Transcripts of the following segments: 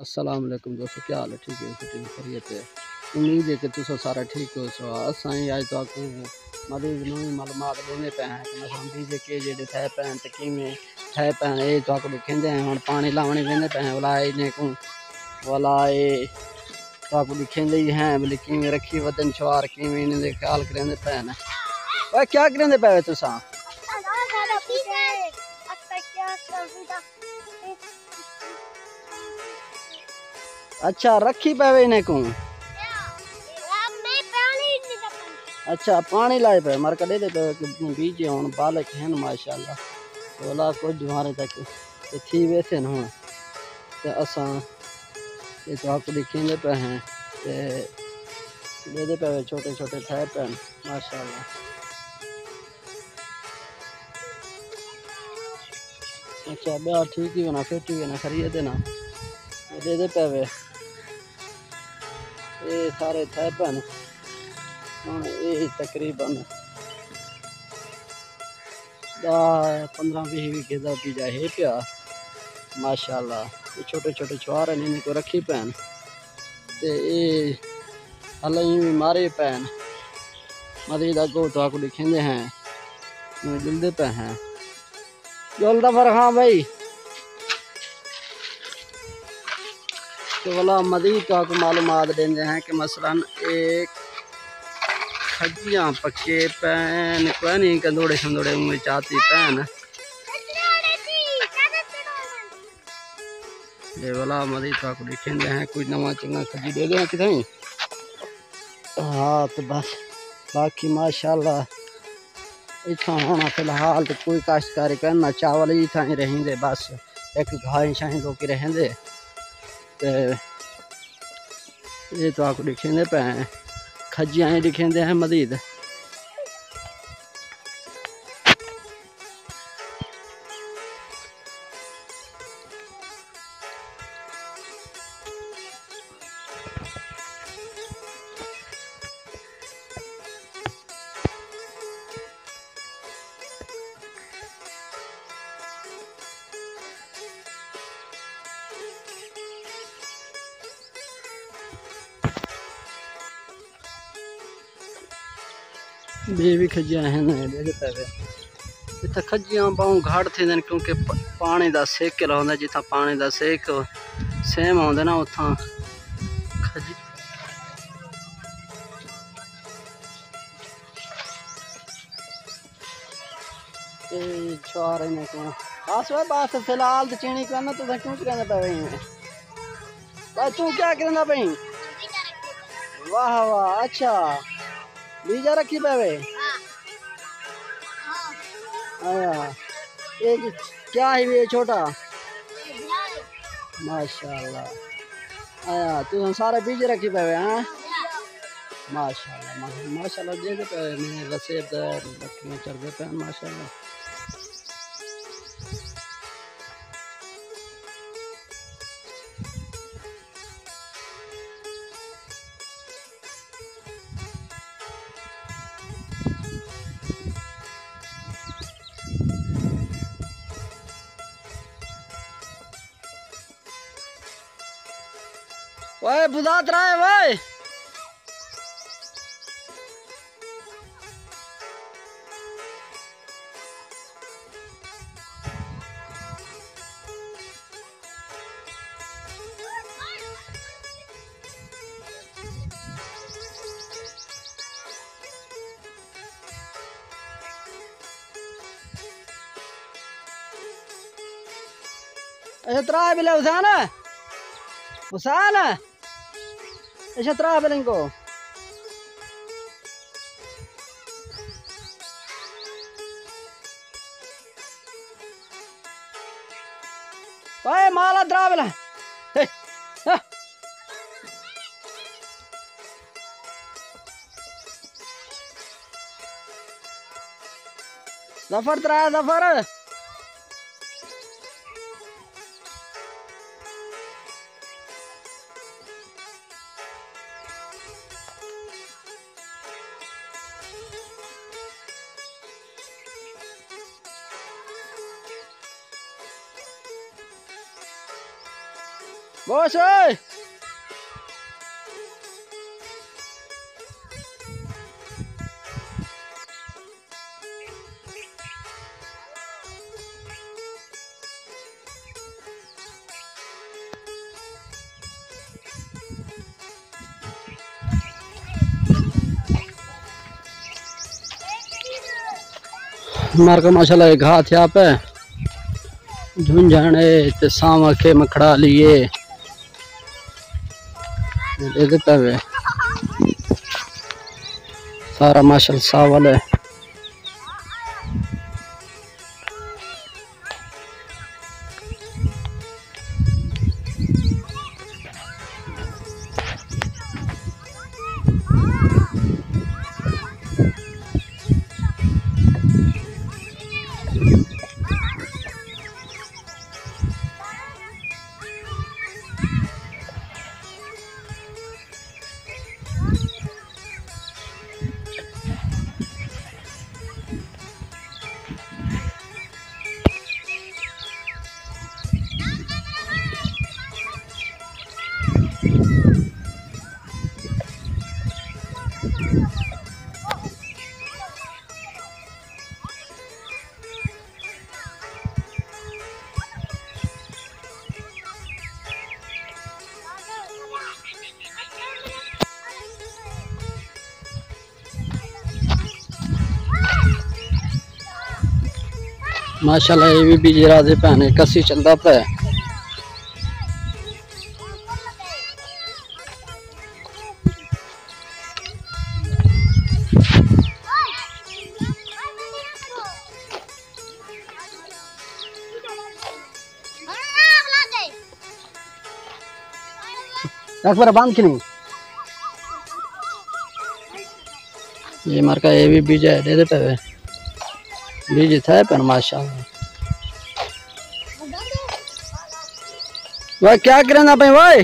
अस्सलाम वालेकुम दोस्तों, क्या हाल है? ठीक है, फिटिंग खैरियत है। उम्मीद है कि तुम सारा ठीक हो। सो असां अज तो आपको मज़ीद नई मालूमात देने पे हैं कि मतलब बीजे के जेडे थे पैन तो किमें थे पैन ये तो आपको दिखेंदे हैं। हुण पानी लावने वेंदे पे हैं वाला इन्हें को वाला ये तो आपको दिखेंदे ही हैं बोले किमें रखी वदन छवार किमें इन्हें ख्याल करेंदे पे हैं। ओए क्या करेंदे पे तुसां? अच्छा रखी पे इन्हें को अच्छा पानी लाए पे मर कदे दे पे बीजे हुण बालक हैं माशाल्लाह तो वाला कुछ हमारे तक ते थी वैसे न हुण ते असां ये तो आपको दिखेंदे पे हैं ते दे पे छोटे छोटे थे पे माशाल्लाह। अच्छा ब्याह ठीक ही बना फिट ही बना खरीद देना दे पे ये सारे थे पे हुण ये तकरीबन 10-15-20 बीघे का बीजा है पिया माशाल्लाह। ये छोटे छोटे छुआर हैं इन्हें को रखी पैन ते ये हल्ले भी मारे पैन मजीद अगो तो आपको दिखेंदे हैं जल्दे पे हैं जल्दा पर। हाँ भाई तो वाला मजीद तो आपको मालूमात देंगे हैं कि मसलन एक खजियाँ पक्के पैन कोई नहीं कंदोड़े शंदोड़े में चाहती पैन ये वाला मजीद तो आपको दिखेंदे हैं कुछ नवा चंगा खजी दे दें कितनी। हाँ तो बस बाकी माशाल्लाह इतना होना फिलहाल तो कोई काश्तकारी करना चावल ही था रहेंगे बस एक घाई शाही लोग रहेंगे तो ये तो आपको दिखेंदे पे हैं खजियाँ दिखेंदे हैं मजीद। भी खजियाँ हैं इतना खजियाँ बहु घाट थे क्योंकि पानी का सेक रहा जिथा पानी का सेक सेम आते ना उथा खजी छुआरे ने को बस बस फिलहाल तो चीनी करना तो क्यों करेंगे पे तू क्या करेंदा पई? वाह वाह अच्छा बीजा रखी पे आया ये क्या है ये छोटा माशाल्लाह आया तू सारे बीज रखी पे हाँ माशाल्लाह माशाल्लाह दे पे मैं रसेद रखने चढ़ गए पे माशाल्लाह। ओए बुदात रहा है भाई अच्छा त्रा बिले हुसैन हुसैन अच्छा त्रा बिले को ओए माला त्रा बिले जफर त्रा जफर खुश है हमारे को माशाल्लाह एक हाथ यहाँ पे झुंझाने ते सामा के मखड़ा लिए पे वे सारा माशाल्लाह सावल है। माशाल्लाह ये भी बीज राजे पहने कसी चलता पे बांध की नहीं ये मार का ये भी बीज है दे पे बीज था पर माशाल्लाह वह क्या करना पे भाई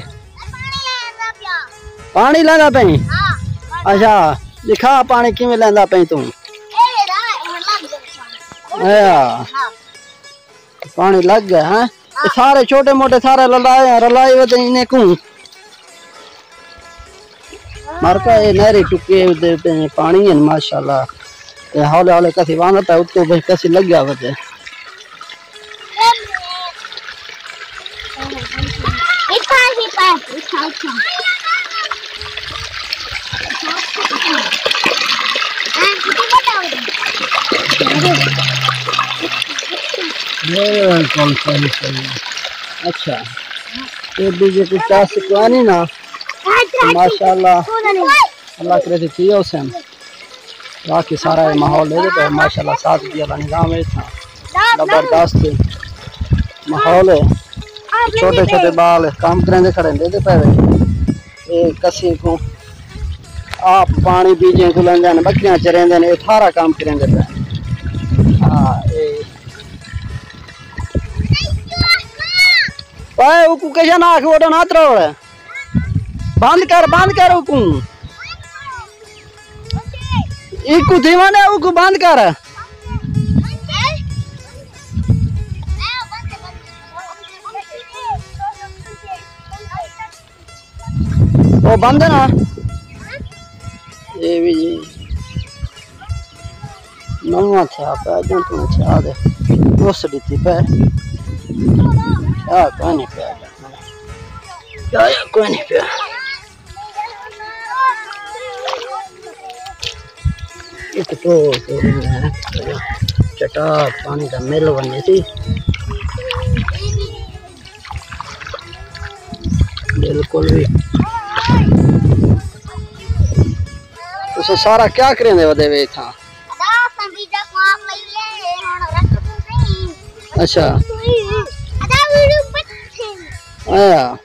पानी लेना पे अच्छा दिखा पानी किमें लेना पे तू पानी लग गया है सारे छोटे मोटे सारे रलाए वजह इन्हें को मारका ये नहरी टुके देते हैं पानी है माशाल्लाह हौले हौले कसी वांदा पे उत्तो भाई कसी लग गया वजह अच्छा ये बीजे कुछ चास सिखवानी ना माशाल्लाह अल्लाह करे थी उसे बाकी सारा माहौल ले देते माशाल्लाह साथ दिया निजाम है जबरदस्त माहौल है। छोटे छोटे बाल काम करेंगे खड़े दे पे ये कसी को आप पानी बीजे को लेंगे बकरियां चरेंगे ये सारा काम करेंगे पे हाँ ये उकू कैसा नाक वोडो ना त्रोड़ बंद कर उकू इकू दीवाने उकू बंद कर वो बंद है ना ये भी नौवा थे आप अजन तू छा दे उस दी पे क्या कोई नहीं पे क्या कोई नहीं पे एक तो चटा पानी का मेल बनने थी बिल्कुल भी तो सारा क्या करेंगे वदे वे था अच्छा आया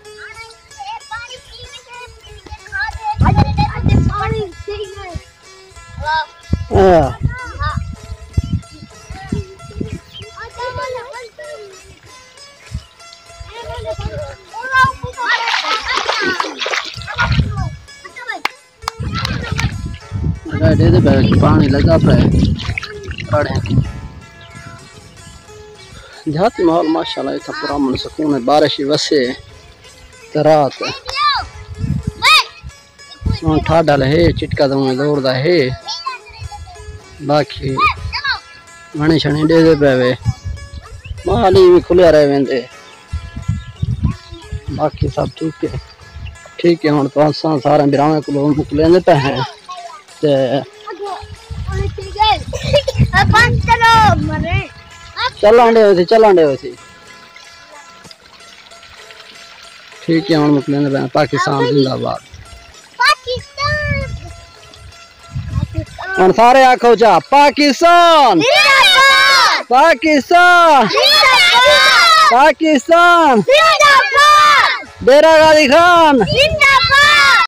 पानी लगा पे देहाती माहौल माशाल्लाह इतना पूरा मन सुकून है बारिश ही वसे ते रात हूँ ठाडा है चिटका तो मैं दौड़दा है बाकी मणी शनी दे पे माली भी खुलिया रहे वेंदे बाकी सब ठीक है हुण तो असां सारे बिरावे को मुकलेंदे पे हैं ते चलान दे ठीक है हुण मुकलेंदे पे पाकिस्तान जिंदाबाद हुण सारे आखो चा पाकिस्तान पाकिस्तान पाकिस्तान डेरा गाजी खान